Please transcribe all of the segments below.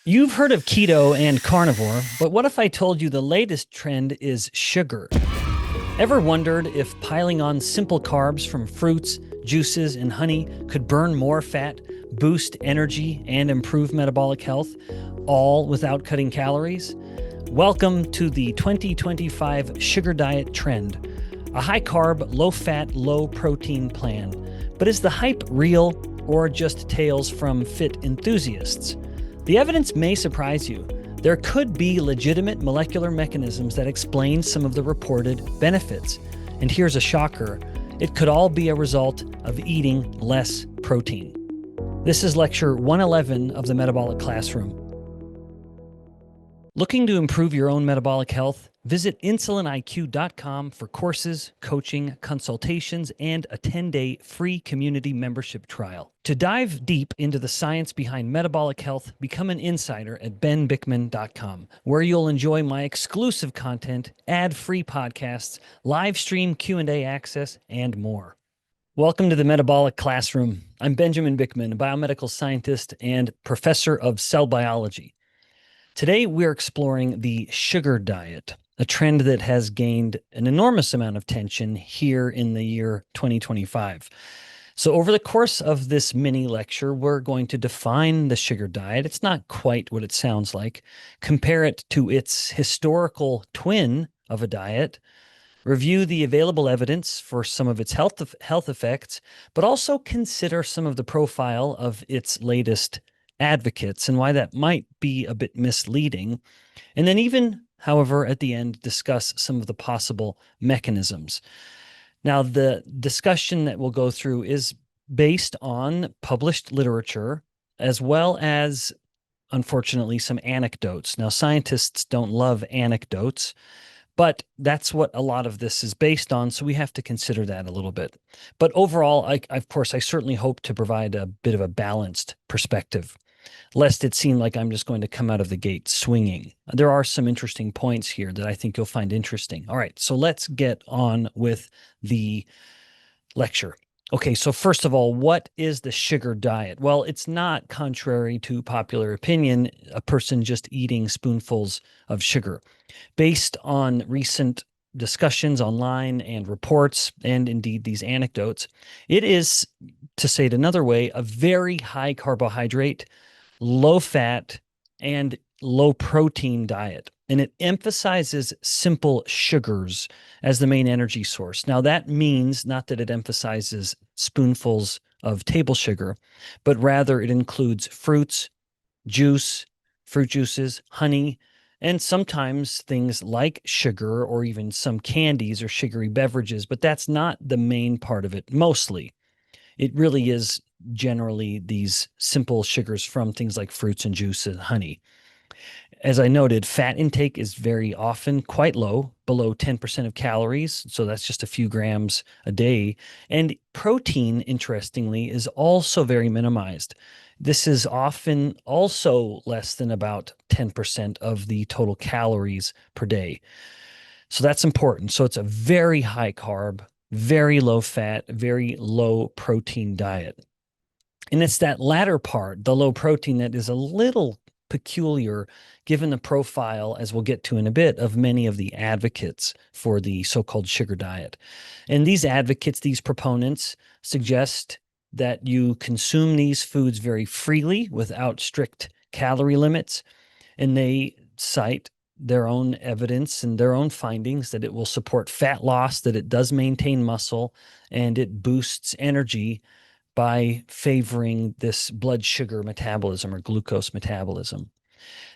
You've heard of keto and carnivore, but what if I told you the latest trend is sugar? Ever wondered if piling on simple carbs from fruits, juices, and honey could burn more fat, boost energy, and improve metabolic health, all without cutting calories? Welcome to the 2025 sugar diet trend, a high-carb, low-fat, low-protein plan. But is the hype real or just tales from fit enthusiasts? The evidence may surprise you. There could be legitimate molecular mechanisms that explain some of the reported benefits. And here's a shocker. It could all be a result of eating less protein. This is lecture 111 of the Metabolic Classroom. Looking to improve your own metabolic health? Visit insuliniq.com for courses, coaching, consultations, and a 10-day free community membership trial. To dive deep into the science behind metabolic health, become an insider at benbikman.com, where you'll enjoy my exclusive content, ad-free podcasts, live stream Q&A access, and more. Welcome to the Metabolic Classroom. I'm Benjamin Bikman, a biomedical scientist and professor of cell biology. Today, we're exploring the sugar diet, a trend that has gained an enormous amount of attention here in the year 2025. So over the course of this mini lecture, we're going to define the sugar diet. It's not quite what it sounds like. Compare it to its historical twin of a diet, review the available evidence for some of its health effects, but also consider some of the profile of its latest advocates and why that might be a bit misleading. And then even, however, at the end, discuss some of the possible mechanisms. Now, the discussion that we'll go through is based on published literature, as well as, unfortunately, some anecdotes. Now, scientists don't love anecdotes, but that's what a lot of this is based on, so we have to consider that a little bit. But overall, I certainly hope to provide a bit of a balanced perspective, lest it seem like I'm just going to come out of the gate swinging. There are some interesting points here that I think you'll find interesting. All right, so let's get on with the lecture. Okay, so first of all, what is the sugar diet? Well, it's not, contrary to popular opinion, a person just eating spoonfuls of sugar. Based on recent discussions online and reports, and indeed these anecdotes, it is, to say it another way, a very high carbohydrate, low fat, and low protein diet. And it emphasizes simple sugars as the main energy source. Now, that means not that it emphasizes spoonfuls of table sugar, but rather it includes fruits, fruit juices, honey, and sometimes things like sugar or even some candies or sugary beverages, but that's not the main part of it. Mostly, it really is generally these simple sugars from things like fruits and juice and honey. As I noted, fat intake is very often quite low, below 10% of calories, so that's just a few grams a day. And protein, interestingly, is also very minimized. This is often also less than about 10% of the total calories per day. So that's important. So it's a very high carb, very low fat, very low protein diet. And it's that latter part, the low protein, that is a little peculiar given the profile, as we'll get to in a bit, of many of the advocates for the so-called sugar diet. And these advocates, these proponents, suggest that you consume these foods very freely without strict calorie limits. And they cite their own evidence and their own findings that it will support fat loss, that it does maintain muscle, and it boosts energy by favoring this blood sugar metabolism or glucose metabolism.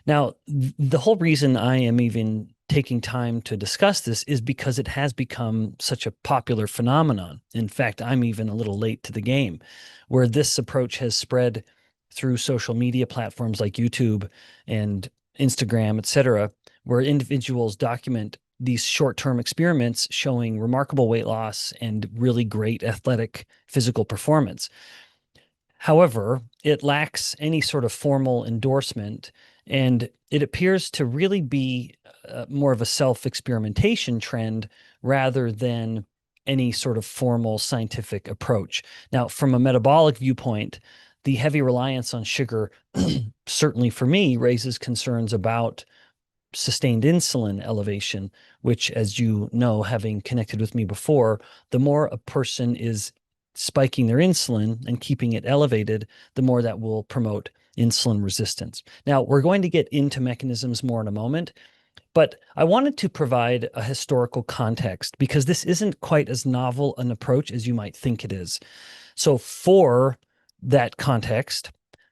Now, the whole reason I am even taking time to discuss this is because it has become such a popular phenomenon. In fact, I'm even a little late to the game, where this approach has spread through social media platforms like YouTube and Instagram, etc., where individuals document these short-term experiments showing remarkable weight loss and really great athletic physical performance. However, it lacks any sort of formal endorsement, and it appears to really be more of a self-experimentation trend rather than any sort of formal scientific approach. Now, from a metabolic viewpoint, the heavy reliance on sugar, certainly for me, raises concerns about sustained insulin elevation, which, as you know, having connected with me before, the more a person is spiking their insulin and keeping it elevated, the more that will promote insulin resistance. Now, we're going to get into mechanisms more in a moment, but I wanted to provide a historical context because this isn't quite as novel an approach as you might think it is. So for that context,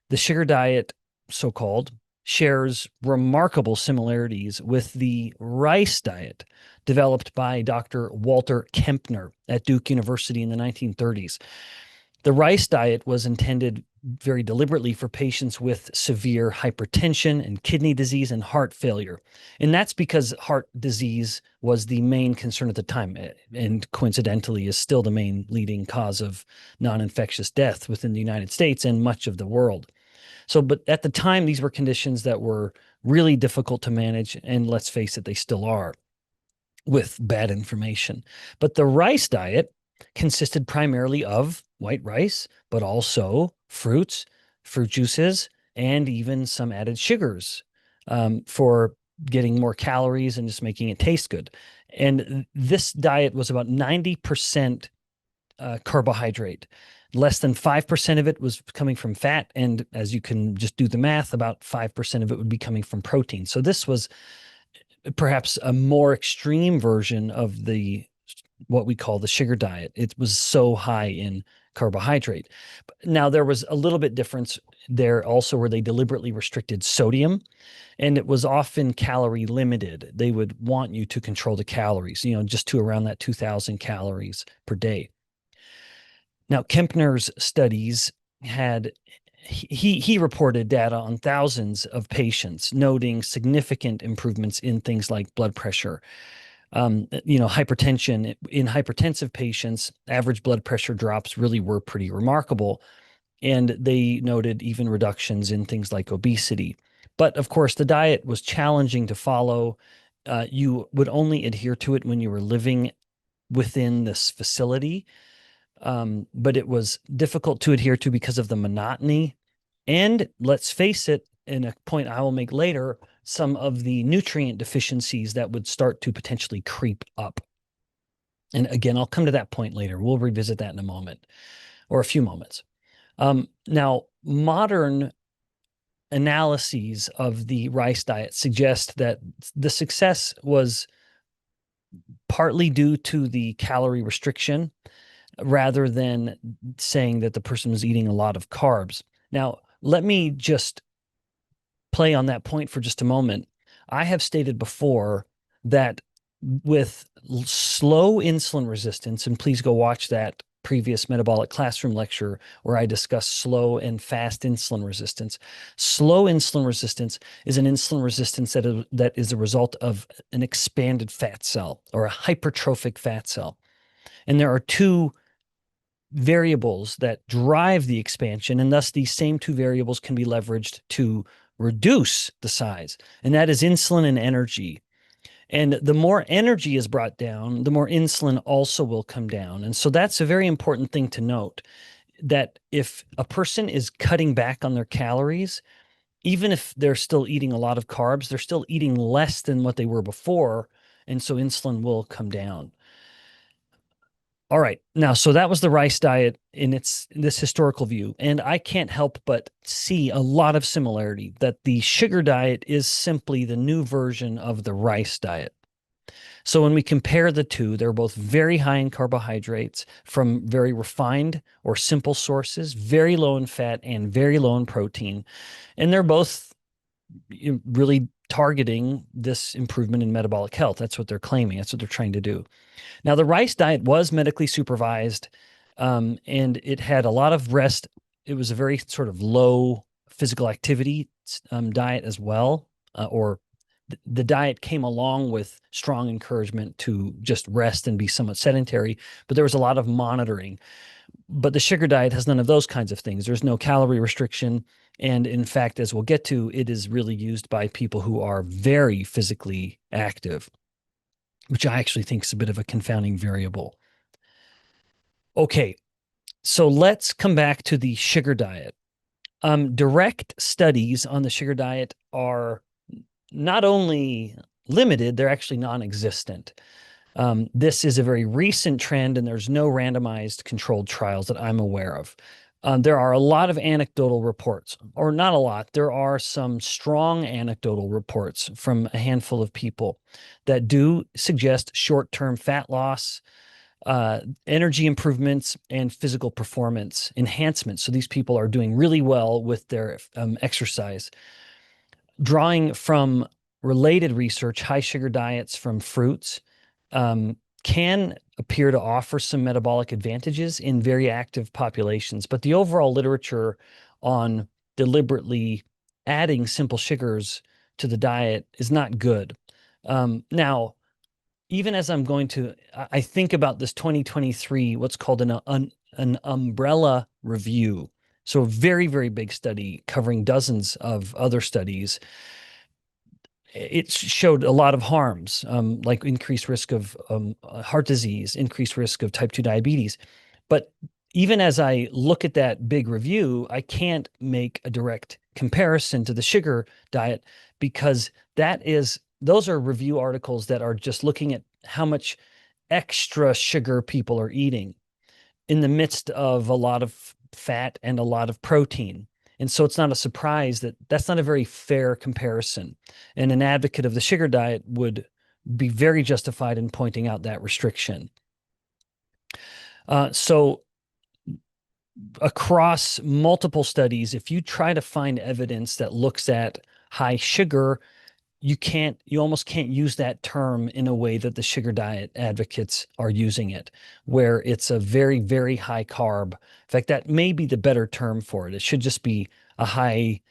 the sugar diet, so-called, shares remarkable similarities with the rice diet developed by Dr. Walter Kempner at Duke University in the 1930s. The rice diet was intended very deliberately for patients with severe hypertension and kidney disease and heart failure. And that's because heart disease was the main concern at the time, and coincidentally is still the main leading cause of non-infectious death within the United States and much of the world. So, but at the time, these were conditions that were really difficult to manage, and let's face it, they still are with bad information. But the rice diet consisted primarily of white rice, but also fruits, fruit juices, and even some added sugars for getting more calories and just making it taste good. And this diet was about 90% carbohydrate. Less than 5% of it was coming from fat. And as you can just do the math, about 5% of it would be coming from protein. So this was perhaps a more extreme version of the what we call the sugar diet. It was so high in carbohydrate. Now, there was a little bit difference there also where they deliberately restricted sodium, and it was often calorie limited. They would want you to control the calories, just to around that 2,000 calories per day. Now, Kempner's studies had he reported data on thousands of patients, noting significant improvements in things like blood pressure. Hypertension. In hypertensive patients, average blood pressure drops really were pretty remarkable. And they noted even reductions in things like obesity. But of course, the diet was challenging to follow. You would only adhere to it when you were living within this facility. But it was difficult to adhere to because of the monotony. And let's face it, in a point I will make later, some of the nutrient deficiencies that would start to potentially creep up. And again, I'll come to that point later. We'll revisit that in a moment or a few moments. Now, modern analyses of the rice diet suggest that the success was partly due to the calorie restriction rather than saying that the person was eating a lot of carbs. Now, let me just play on that point for just a moment. I have stated before that with slow insulin resistance, and please go watch that previous Metabolic Classroom lecture where I discuss slow and fast insulin resistance. Slow insulin resistance is an insulin resistance that is a result of an expanded fat cell or a hypertrophic fat cell. And there are two variables that drive the expansion, and thus these same two variables can be leveraged to reduce the size, and that is insulin and energy. And the more energy is brought down, the more insulin also will come down. And so that's a very important thing to note, that if a person is cutting back on their calories, even if they're still eating a lot of carbs, they're still eating less than what they were before, and so insulin will come down. All right. Now, so that was the rice diet in this historical view. And I can't help but see a lot of similarity, that the sugar diet is simply the new version of the rice diet. So when we compare the two, they're both very high in carbohydrates from very refined or simple sources, very low in fat and very low in protein. And they're both really targeting this improvement in metabolic health. That's what they're claiming. That's what they're trying to do. Now, the rice diet was medically supervised, and it had a lot of rest. It was a very sort of low physical activity diet as well, or the diet came along with strong encouragement to just rest and be somewhat sedentary, but there was a lot of monitoring. But the sugar diet has none of those kinds of things. There's no calorie restriction. And in fact, as we'll get to, it is really used by people who are very physically active, which I actually think is a bit of a confounding variable. Okay, so let's come back to the sugar diet. Direct studies on the sugar diet are not only limited, they're actually non-existent. This is a very recent trend, and there's no randomized controlled trials that I'm aware of. There are a lot of anecdotal reports, or not a lot. There are some strong anecdotal reports from a handful of people that do suggest short-term fat loss, energy improvements, and physical performance enhancements. So these people are doing really well with their exercise. Drawing from related research, high sugar diets from fruits can appear to offer some metabolic advantages in very active populations, but the overall literature on deliberately adding simple sugars to the diet is not good. Now, even as I think about this 2023, what's called an umbrella review. So a very, very big study covering dozens of other studies. It showed a lot of harms, like increased risk of heart disease, increased risk of type 2 diabetes. But even as I look at that big review, I can't make a direct comparison to the sugar diet because those are review articles that are just looking at how much extra sugar people are eating in the midst of a lot of fat and a lot of protein. And so it's not a surprise that that's not a very fair comparison. And an advocate of the sugar diet would be very justified in pointing out that restriction. So across multiple studies, if you try to find evidence that looks at high sugar, you almost can't use that term in a way that the sugar diet advocates are using it, where it's a very, very high carb. In fact, that may be the better term for it. It should just be a high,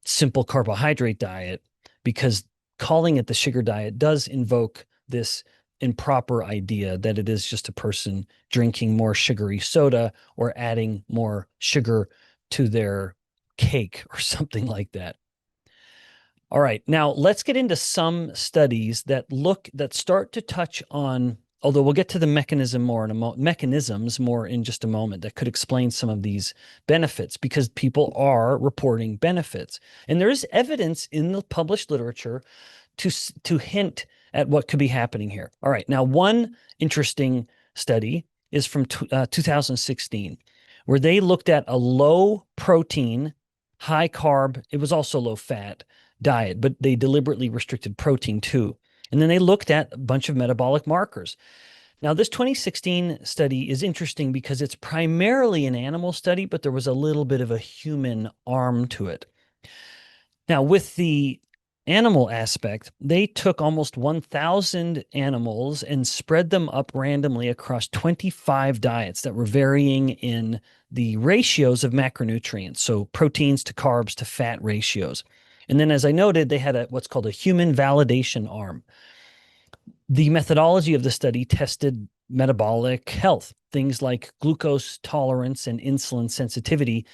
simple carbohydrate diet, because calling it the sugar diet does invoke this improper idea that it is just a person drinking more sugary soda or adding more sugar to their cake or something like that. All right, now let's get into some studies that start to touch on, although we'll get to the mechanisms more in just a moment, that could explain some of these benefits, because people are reporting benefits. And there is evidence in the published literature to hint at what could be happening here. All right, now one interesting study is from 2016, where they looked at a low protein, high carb, it was also low fat diet, but they deliberately restricted protein too. And then they looked at a bunch of metabolic markers. Now, this 2016 study is interesting because it's primarily an animal study, but there was a little bit of a human arm to it. Now, with the animal aspect, they took almost 1,000 animals and spread them up randomly across 25 diets that were varying in the ratios of macronutrients, so proteins to carbs to fat ratios. And then, as I noted, they had what's called a human validation arm. The methodology of the study tested metabolic health, things like glucose tolerance and insulin sensitivity,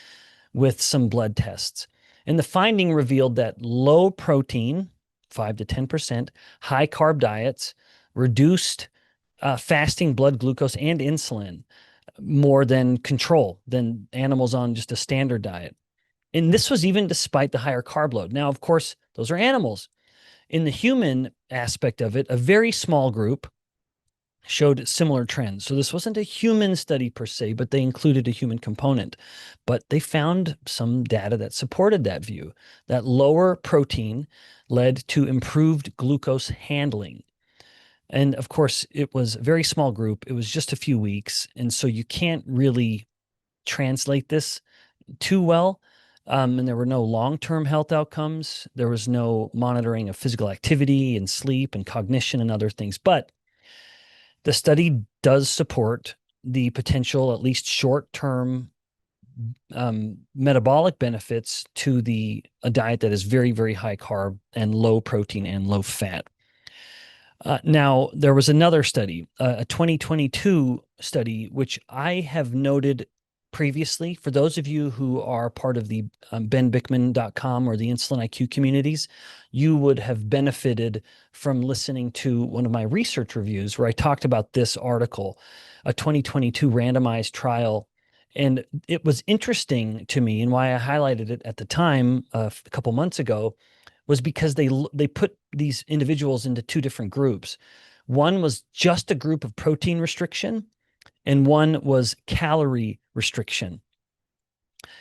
with some blood tests. And the finding revealed that low protein, 5 to 10%, high carb diets reduced fasting blood glucose and insulin more than animals on just a standard diet. And this was even despite the higher carb load. Now, of course, those are animals. In the human aspect of it, a very small group showed similar trends. So this wasn't a human study per se, but they included a human component. But they found some data that supported that view, that lower protein led to improved glucose handling. And of course, it was a very small group. It was just a few weeks. And so you can't really translate this too well. And there were no long-term health outcomes. There was no monitoring of physical activity and sleep and cognition and other things. But the study does support the potential, at least short-term, metabolic benefits to a diet that is very, very high carb and low protein and low fat. Now, there was another study, a 2022 study, which I have noted previously. For those of you who are part of the benbikman.com or the Insulin IQ communities, you would have benefited from listening to one of my research reviews where I talked about this article, a 2022 randomized trial And it was interesting to me, and why I highlighted it at the time a couple months ago, was because they put these individuals into two different groups. One was just a group of protein restriction, and one was calorie restriction.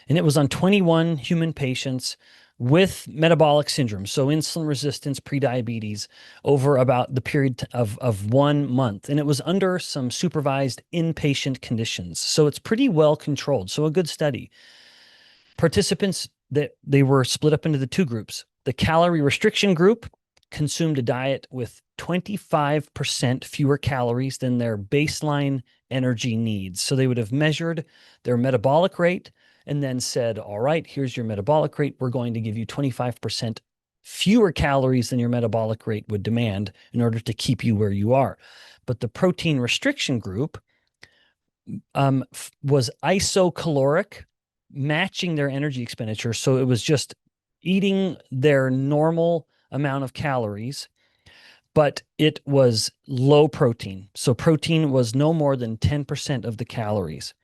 And it was on 21 human patients with metabolic syndrome, so insulin resistance, prediabetes, over about the period of 1 month. And it was under some supervised inpatient conditions. So it's pretty well controlled. So a good study. Participants, that they were split up into the two groups. The calorie restriction group consumed a diet with 25% fewer calories than their baseline energy needs. So they would have measured their metabolic rate and then said, all right, here's your metabolic rate. We're going to give you 25% fewer calories than your metabolic rate would demand in order to keep you where you are. But the protein restriction group was isocaloric, matching their energy expenditure. So it was just eating their normal amount of calories, but it was low protein. So protein was no more than 10% of the calories.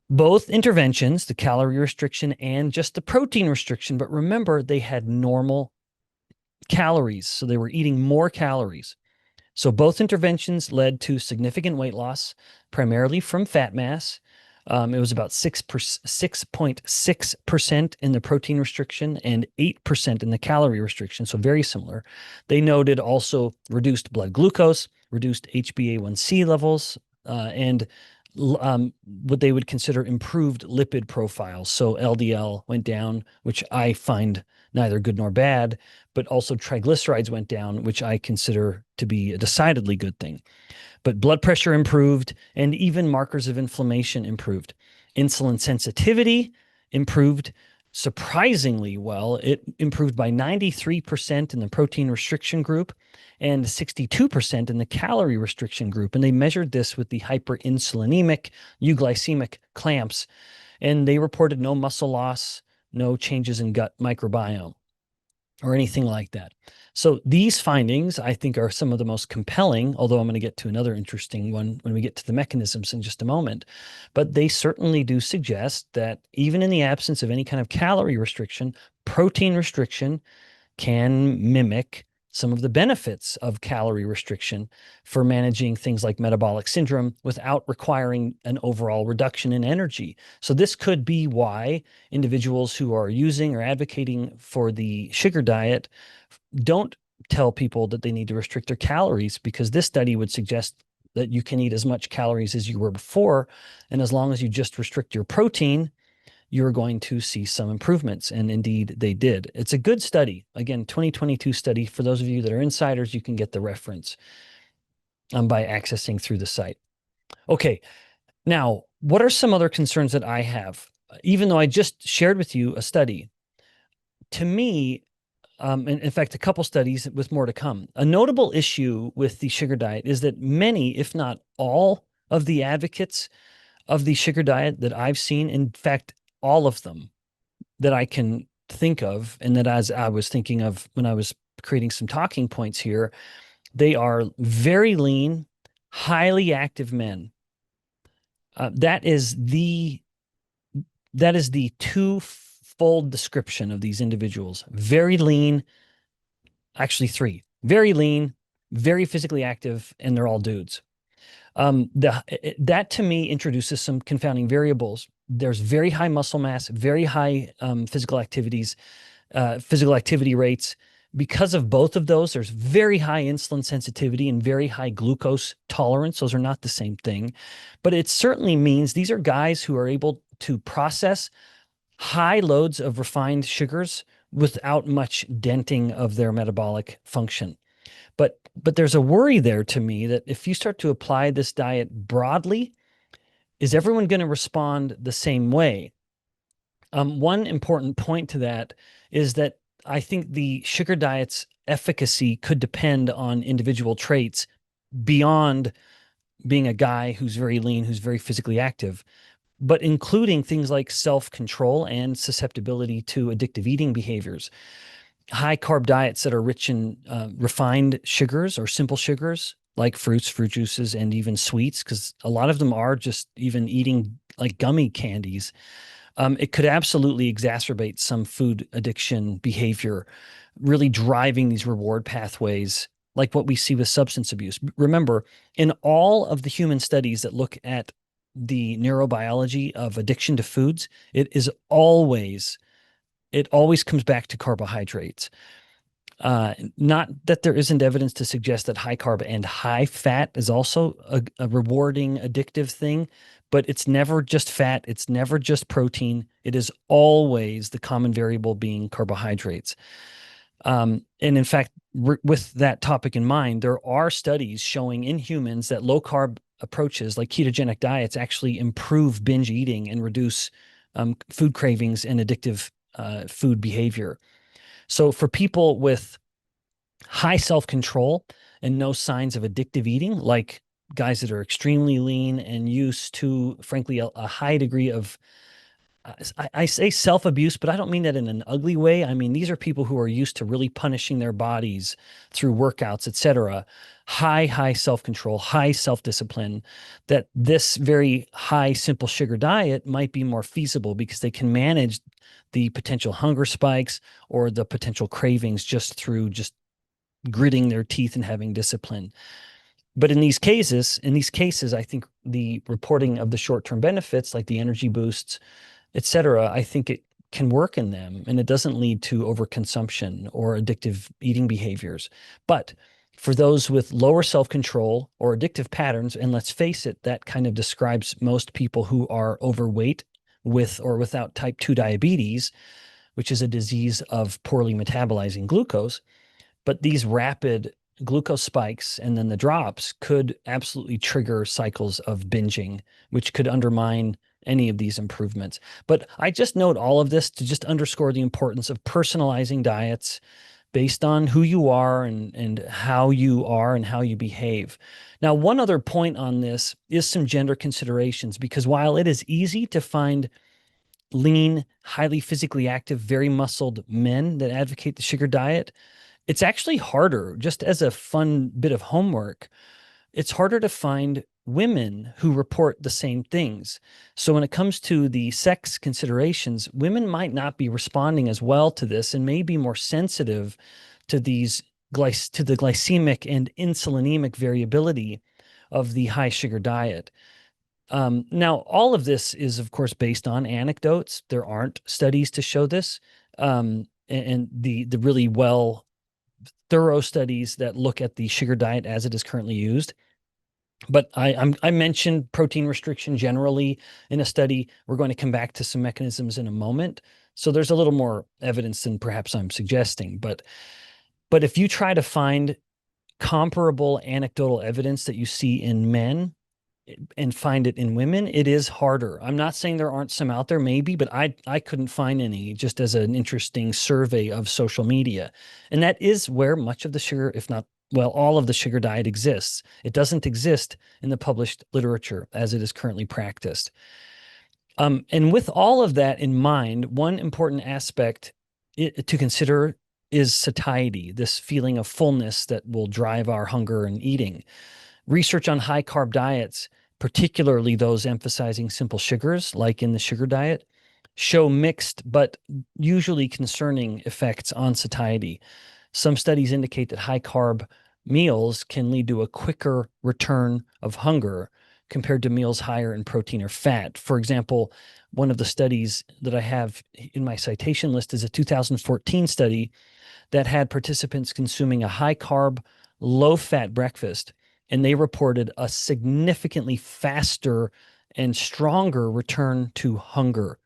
Both interventions, the calorie restriction and just the protein restriction, but remember, they had normal calories. So they were eating more calories. So both interventions led to significant weight loss, primarily from fat mass. It was about 6.6% in the protein restriction and 8% in the calorie restriction, so very similar. They noted also reduced blood glucose, reduced HbA1c levels, and what they would consider improved lipid profiles. So LDL went down, which I find neither good nor bad, but also triglycerides went down, which I consider to be a decidedly good thing. But blood pressure improved, and even markers of inflammation improved. Insulin sensitivity improved surprisingly well. It improved by 93% in the protein restriction group and 62% in the calorie restriction group. And they measured this with the hyperinsulinemic euglycemic clamps, and they reported no muscle loss, no changes in gut microbiome or anything like that. So these findings, I think, are some of the most compelling, although I'm going to get to another interesting one when we get to the mechanisms in just a moment. But they certainly do suggest that even in the absence of any kind of calorie restriction, protein restriction can mimic some of the benefits of calorie restriction for managing things like metabolic syndrome without requiring an overall reduction in energy. So this could be why individuals who are using or advocating for the sugar diet don't tell people that they need to restrict their calories, because this study would suggest that you can eat as much calories as you were before. And as long as you just restrict your protein, you're going to see some improvements. And indeed, they did. It's a good study. Again, 2022 study. For those of you that are insiders, you can get the reference by accessing through the site. Okay, now, what are some other concerns that I have? Even though I just shared with you a study, to me, and in fact, a couple studies with more to come, a notable issue with the sugar diet is that many, if not all, of the advocates of the sugar diet that I've seen, in fact, all of them that I can think of, and that as I was thinking of when I was creating some talking points here, they are very lean, highly active men. That is the twofold description of these individuals. Very lean, actually three. Very lean, very physically active, and they're all dudes. That to me introduces some confounding variables. There's very high muscle mass, very high physical activity rates. Because of both of those, there's very high insulin sensitivity and very high glucose tolerance. Those are not the same thing, but it certainly means these are guys who are able to process high loads of refined sugars without much denting of their metabolic function. But there's a worry there to me that if you start to apply this diet broadly, is everyone going to respond the same way? One important point to that is that I think the sugar diet's efficacy could depend on individual traits beyond being a guy who's very lean, who's very physically active, but including things like self-control and susceptibility to addictive eating behaviors. High carb diets that are rich in refined sugars or simple sugars like fruits, fruit juices, and even sweets, because a lot of them are just even eating like gummy candies, it could absolutely exacerbate some food addiction behavior, really driving these reward pathways like what we see with substance abuse. Remember, in all of the human studies that look at the neurobiology of addiction to foods, it always comes back to carbohydrates. Not that there isn't evidence to suggest that high carb and high fat is also a rewarding addictive thing, but it's never just fat. It's never just protein. It is always the common variable being carbohydrates. And in fact, with that topic in mind, there are studies showing in humans that low carb approaches like ketogenic diets actually improve binge eating and reduce food cravings and addictive food behavior. So for people with high self-control and no signs of addictive eating, like guys that are extremely lean and used to, frankly, a high degree of, I say self-abuse, but I don't mean that in an ugly way. I mean, these are people who are used to really punishing their bodies through workouts, etc. High self-control, high self-discipline, that this very high simple sugar diet might be more feasible because they can manage the potential hunger spikes or the potential cravings just through just gritting their teeth and having discipline. But in these cases, I think the reporting of the short-term benefits, like the energy boosts, et cetera, I think it can work in them and it doesn't lead to overconsumption or addictive eating behaviors. But for those with lower self-control or addictive patterns, and let's face it, that kind of describes most people who are overweight with or without type 2 diabetes, which is a disease of poorly metabolizing glucose. But these rapid glucose spikes and then the drops could absolutely trigger cycles of binging, which could undermine any of these improvements. But I just note all of this to just underscore the importance of personalizing diets based on who you are and how you are and how you behave. Now, one other point on this is some gender considerations, because while it is easy to find lean, highly physically active, very muscled men that advocate the sugar diet, it's actually harder, just as a fun bit of homework, it's harder to find women who report the same things. So when it comes to the sex considerations, women might not be responding as well to this and may be more sensitive to these to the glycemic and insulinemic variability of the high sugar diet. Now, all of this is, of course, based on anecdotes. There aren't studies to show this. And the really thorough studies that look at the sugar diet as it is currently used. But I mentioned protein restriction generally in a study. We're going to come back to some mechanisms in a moment. So there's a little more evidence than perhaps I'm suggesting. But if you try to find comparable anecdotal evidence that you see in men and find it in women, it is harder. I'm not saying there aren't some out there, maybe, but I couldn't find any, just as an interesting survey of social media. And that is where much of the sugar, if not, well, all of the sugar diet exists. It doesn't exist in the published literature as it is currently practiced. And with all of that in mind, one important aspect to consider is satiety, this feeling of fullness that will drive our hunger and eating. Research on high carb diets, particularly those emphasizing simple sugars, like in the sugar diet, show mixed but usually concerning effects on satiety. Some studies indicate that high carb meals can lead to a quicker return of hunger compared to meals higher in protein or fat. For example, one of the studies that I have in my citation list is a 2014 study that had participants consuming a high carb, low fat breakfast, and they reported a significantly faster and stronger return to hunger.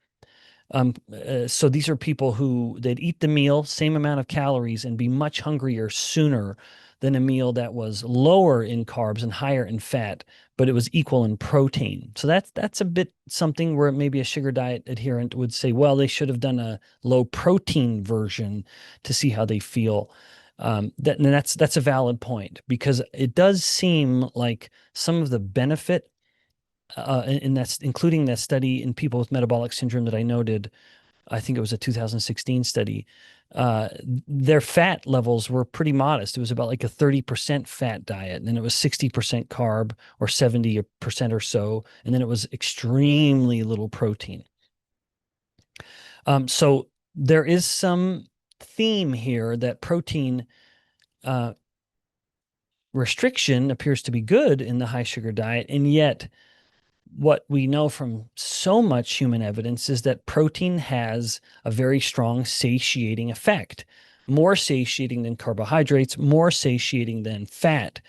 So these are people who they'd eat the meal, same amount of calories, and be much hungrier sooner than a meal that was lower in carbs and higher in fat, but it was equal in protein. So that's a bit something where maybe a sugar diet adherent would say, well, they should have done a low protein version to see how they feel. That's a valid point, because it does seem like some of the benefit and that's including that study in people with metabolic syndrome that I noted. I think it was a 2016 study. their fat levels were pretty modest. It was about like a 30% fat diet, and then it was 60% carb or 70% or so, and then it was extremely little protein. So there is some theme here that protein restriction appears to be good in the high sugar diet, and yet what we know from so much human evidence is that protein has a very strong satiating effect, more satiating than carbohydrates, more satiating than fat.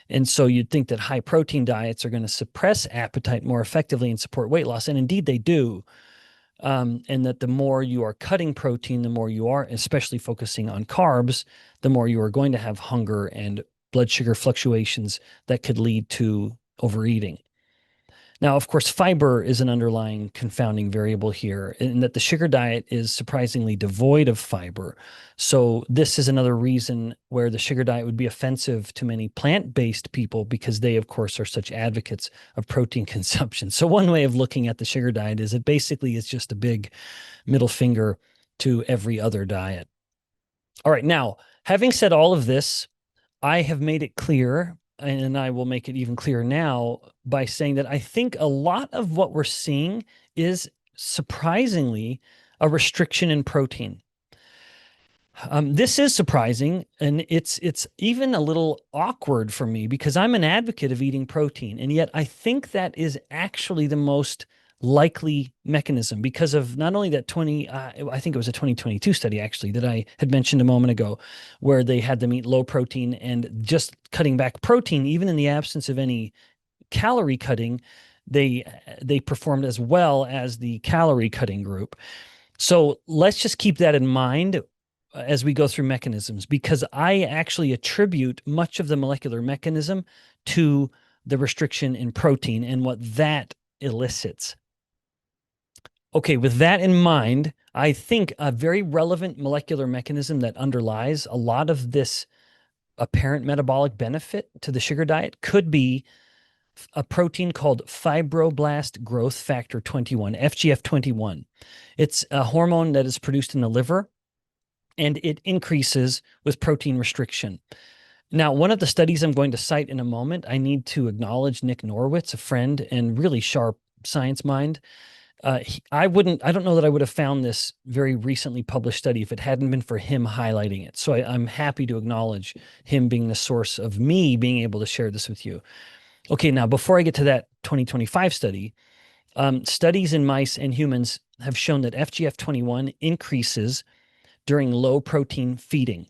And so you'd think that high protein diets are going to suppress appetite more effectively and support weight loss. And indeed they do. And that the more you are cutting protein, the more you are, especially focusing on carbs, the more you are going to have hunger and blood sugar fluctuations that could lead to overeating. Now, of course, fiber is an underlying confounding variable here, in that the sugar diet is surprisingly devoid of fiber. So this is another reason where the sugar diet would be offensive to many plant-based people, because they, of course, are such advocates of protein consumption. So one way of looking at the sugar diet is it basically is just a big middle finger to every other diet. All right, now, having said all of this, I have made it clear, and I will make it even clearer now by saying that I think a lot of what we're seeing is surprisingly a restriction in protein. This is surprising, and it's even a little awkward for me because I'm an advocate of eating protein, and yet I think that is actually the most likely mechanism because of not only that I think it was a 2022 study actually that I had mentioned a moment ago, where they had them eat low protein and just cutting back protein, even in the absence of any calorie cutting, they performed as well as the calorie cutting group. So let's just keep that in mind as we go through mechanisms, because I actually attribute much of the molecular mechanism to the restriction in protein and what that elicits. Okay, with that in mind, I think a very relevant molecular mechanism that underlies a lot of this apparent metabolic benefit to the sugar diet could be a protein called fibroblast growth factor 21, FGF21. It's a hormone that is produced in the liver, and it increases with protein restriction. Now, one of the studies I'm going to cite in a moment, I need to acknowledge Nick Norwitz, a friend and really sharp science mind. I don't know that I would have found this very recently published study if it hadn't been for him highlighting it. So I'm happy to acknowledge him being the source of me being able to share this with you. Okay, now before I get to that 2025 study, studies in mice and humans have shown that FGF21 increases during low protein feeding.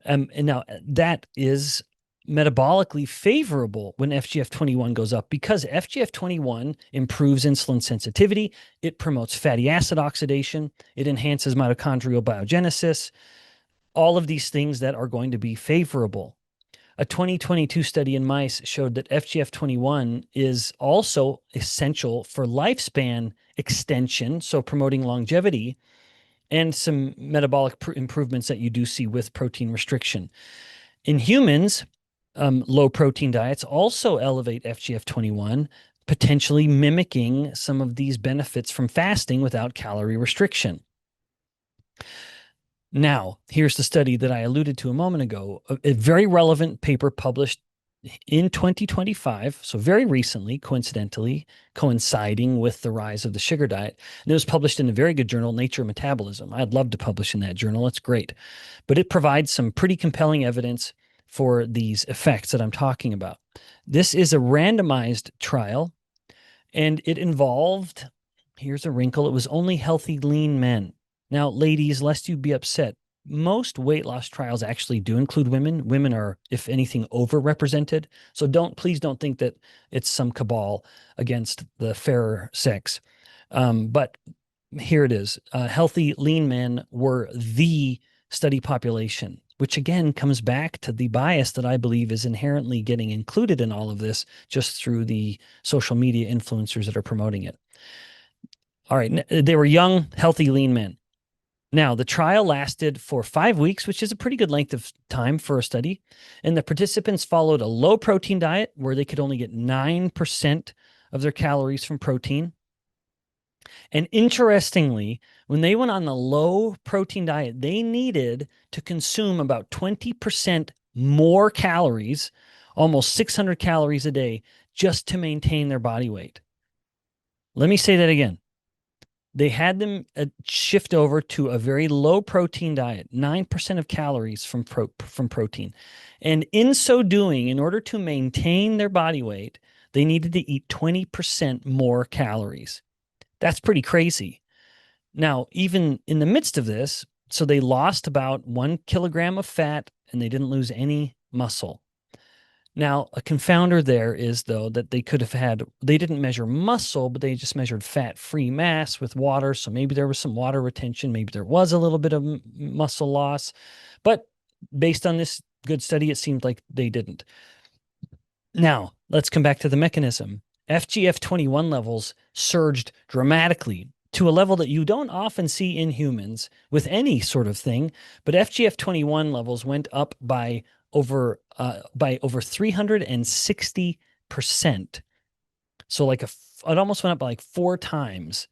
And now that is metabolically favorable when FGF21 goes up, because FGF21 improves insulin sensitivity, it promotes fatty acid oxidation, it enhances mitochondrial biogenesis, all of these things that are going to be favorable. A 2022 study in mice showed that FGF21 is also essential for lifespan extension, so promoting longevity, and some metabolic improvements that you do see with protein restriction. In humans, low protein diets also elevate FGF21, potentially mimicking some of these benefits from fasting without calorie restriction. Now, here's the study that I alluded to a moment ago, a very relevant paper published in 2025, so very recently, coincidentally, coinciding with the rise of the sugar diet. And it was published in a very good journal, Nature Metabolism. I'd love to publish in that journal. It's great. But it provides some pretty compelling evidence for these effects that I'm talking about. This is a randomized trial, and it involved, here's a wrinkle, it was only healthy, lean men. Now, ladies, lest you be upset, most weight loss trials actually do include women. Women are, if anything, overrepresented. So please don't think that it's some cabal against the fairer sex. But here it is. Healthy, lean men were the study population, which again comes back to the bias that I believe is inherently getting included in all of this just through the social media influencers that are promoting it. All right, they were young, healthy, lean men. Now, the trial lasted for 5 weeks, which is a pretty good length of time for a study. And the participants followed a low protein diet where they could only get 9% of their calories from protein. And interestingly, when they went on the low protein diet, they needed to consume about 20% more calories, almost 600 calories a day, just to maintain their body weight. Let me say that again. They had them shift over to a very low protein diet, 9% of calories from protein. And in so doing, in order to maintain their body weight, they needed to eat 20% more calories. That's pretty crazy. Now, even in the midst of this, so they lost about 1 kilogram of fat and they didn't lose any muscle. Now, a confounder there is, though, that they could have had, they didn't measure muscle, but they just measured fat-free mass with water. So maybe there was some water retention. Maybe there was a little bit of muscle loss. But based on this good study, it seemed like they didn't. Now, let's come back to the mechanism. FGF21 levels surged dramatically to a level that you don't often see in humans with any sort of thing, but FGF21 levels went up by over 360%. So like it almost went up by like 4 times,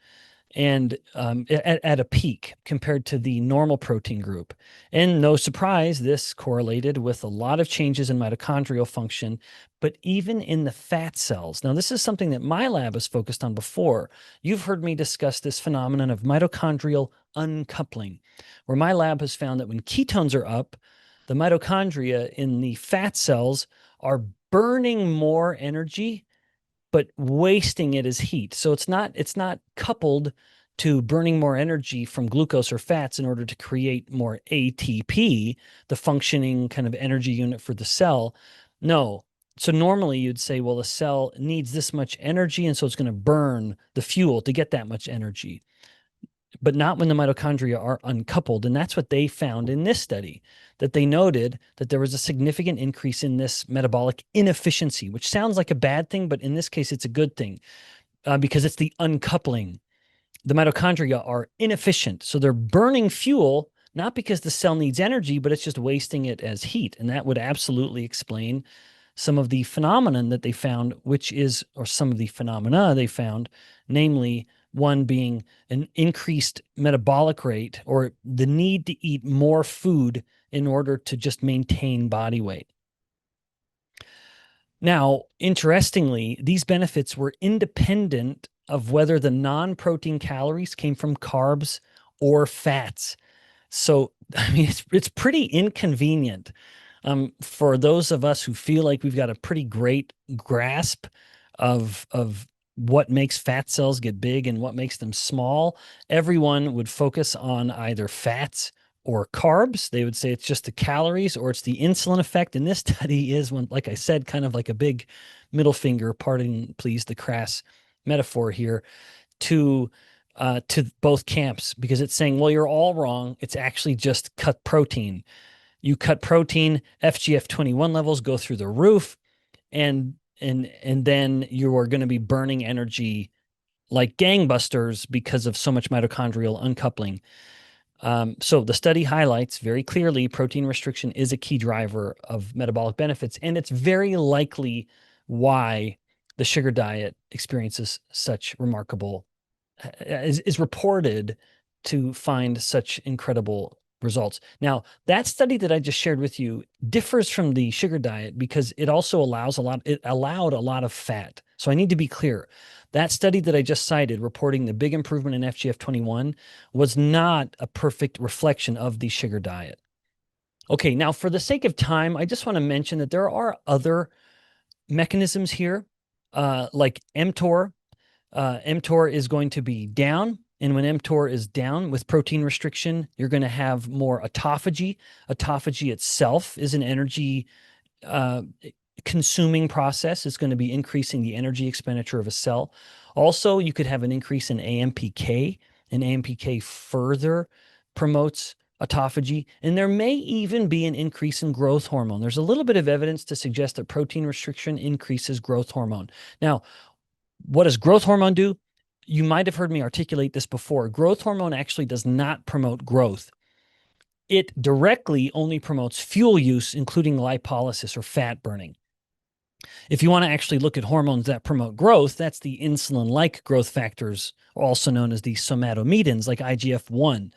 and at a peak compared to the normal protein group. And no surprise, this correlated with a lot of changes in mitochondrial function, but even in the fat cells. Now, this is something that my lab has focused on before. You've heard me discuss this phenomenon of mitochondrial uncoupling, where my lab has found that when ketones are up, the mitochondria in the fat cells are burning more energy but wasting it as heat. So it's not coupled to burning more energy from glucose or fats in order to create more ATP, the functioning kind of energy unit for the cell. No. So normally you'd say, well, the cell needs this much energy, and so it's going to burn the fuel to get that much energy, but not when the mitochondria are uncoupled. And that's what they found in this study, that they noted that there was a significant increase in this metabolic inefficiency, which sounds like a bad thing, but in this case, it's a good thing because it's the uncoupling. The mitochondria are inefficient. So they're burning fuel, not because the cell needs energy, but it's just wasting it as heat. And that would absolutely explain some of the phenomenon that they found, or some of the phenomena they found, namely one being an increased metabolic rate or the need to eat more food in order to just maintain body weight. Now, interestingly, these benefits were independent of whether the non-protein calories came from carbs or fats. So, I mean, it's pretty inconvenient for those of us who feel like we've got a pretty great grasp of what makes fat cells get big and what makes them small. Everyone would focus on either fats or carbs. They would say it's just the calories or it's the insulin effect. And this study is, when, like I said, kind of like a big middle finger, pardon please the crass metaphor here, to both camps, because it's saying, well, you're all wrong. It's actually just cut protein. You cut protein, FGF21 levels go through the roof, and then you are going to be burning energy like gangbusters because of so much mitochondrial uncoupling. So the study highlights very clearly protein restriction is a key driver of metabolic benefits, and it's very likely why the sugar diet experiences such remarkable, is reported to find such incredible results. Now, that study that I just shared with you differs from the sugar diet because it also allowed a lot of fat. So I need to be clear. That study that I just cited reporting the big improvement in FGF21 was not a perfect reflection of the sugar diet. Okay, now for the sake of time, I just want to mention that there are other mechanisms here, like mTOR. mTOR is going to be down. And when mTOR is down with protein restriction, you're going to have more autophagy. Autophagy itself is an energy consuming process. It's going to be increasing the energy expenditure of a cell. Also, you could have an increase in AMPK, and AMPK further promotes autophagy. And there may even be an increase in growth hormone. There's a little bit of evidence to suggest that protein restriction increases growth hormone. Now, what does growth hormone do? You might have heard me articulate this before. Growth hormone actually does not promote growth. It directly only promotes fuel use, including lipolysis or fat burning. If you want to actually look at hormones that promote growth, that's the insulin-like growth factors, also known as the somatomedins, like IGF-1.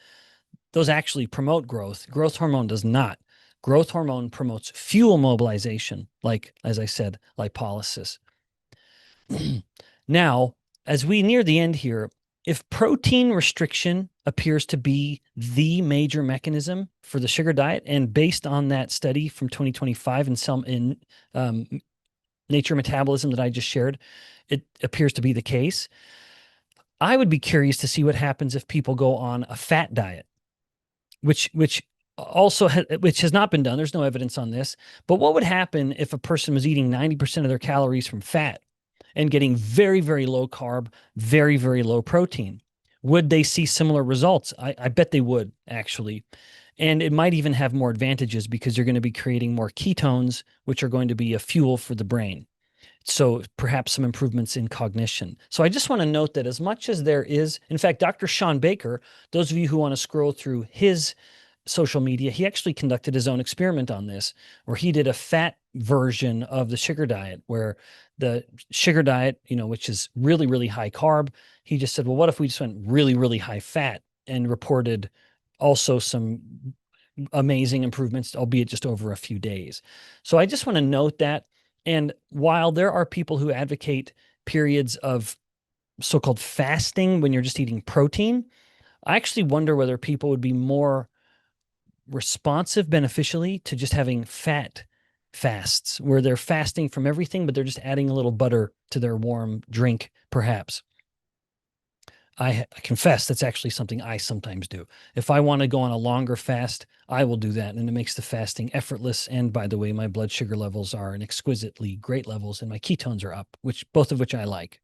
Those actually promote growth. Growth hormone does not. Growth hormone promotes fuel mobilization, like, as I said, lipolysis. Now, as we near the end here, if protein restriction appears to be the major mechanism for the sugar diet, and based on that study from 2025 in Nature Metabolism that I just shared, it appears to be the case. I would be curious to see what happens if people go on a fat diet, which has not been done. There's no evidence on this. But what would happen if a person was eating 90% of their calories from fat and getting very, very low carb, very, very low protein? Would they see similar results? I bet they would, actually. And it might even have more advantages because you're going to be creating more ketones, which are going to be a fuel for the brain. So perhaps some improvements in cognition. So I just want to note that as much as there is, in fact, Dr. Sean Baker, those of you who want to scroll through his social media, he actually conducted his own experiment on this, where he did a fat version of the sugar diet, where the sugar diet, which is really, really high carb, he just said, well, what if we just went really, really high fat, and reported also some amazing improvements, albeit just over a few days. So I just want to note that. And while there are people who advocate periods of so-called fasting when you're just eating protein, I actually wonder whether people would be more responsive beneficially to just having fat fasts, where they're fasting from everything, but they're just adding a little butter to their warm drink, perhaps. I confess that's actually something I sometimes do. If I want to go on a longer fast, I will do that, and it makes the fasting effortless. And by the way, my blood sugar levels are in exquisitely great levels, and my ketones are up, both of which I like.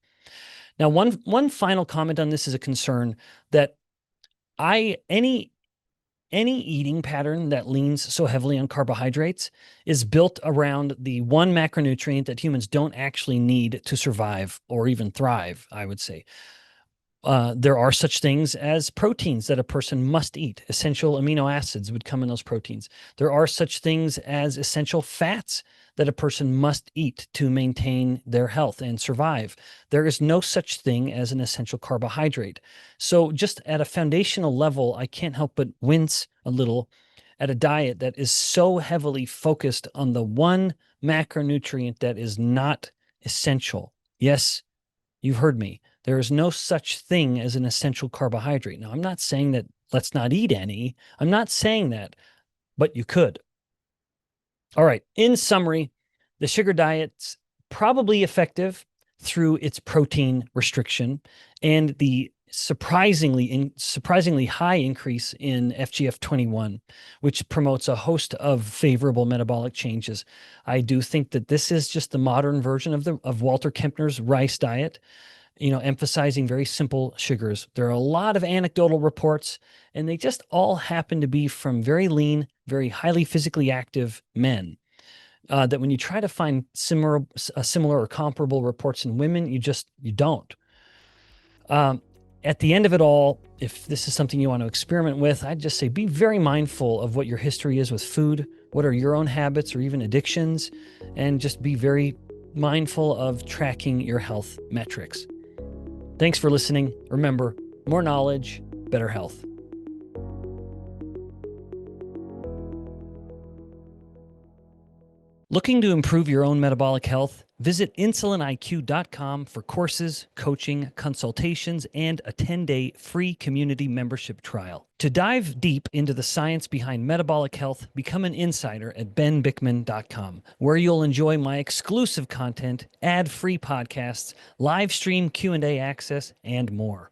Now, one final comment on this is a concern that any eating pattern that leans so heavily on carbohydrates is built around the one macronutrient that humans don't actually need to survive or even thrive, I would say. There are such things as proteins that a person must eat. Essential amino acids would come in those proteins. There are such things as essential fats that a person must eat to maintain their health and survive. There is no such thing as an essential carbohydrate. So just at a foundational level, I can't help but wince a little at a diet that is so heavily focused on the one macronutrient that is not essential. Yes, you've heard me. There is no such thing as an essential carbohydrate. Now, I'm not saying that let's not eat any. I'm not saying that, but you could. All right. In summary, the sugar diet's probably effective through its protein restriction and the surprisingly high increase in FGF21, which promotes a host of favorable metabolic changes. I do think that this is just the modern version of Walter Kempner's rice diet, emphasizing very simple sugars. There are a lot of anecdotal reports, and they just all happen to be from very lean, very highly physically active men. That when you try to find similar or comparable reports in women, you don't. At the end of it all, if this is something you want to experiment with, I'd just say be very mindful of what your history is with food, what are your own habits or even addictions, and just be very mindful of tracking your health metrics. Thanks for listening. Remember, more knowledge, better health. Looking to improve your own metabolic health? Visit insuliniq.com for courses, coaching, consultations, and a 10-day free community membership trial. To dive deep into the science behind metabolic health, become an insider at benbikman.com, where you'll enjoy my exclusive content, ad-free podcasts, live stream Q&A access, and more.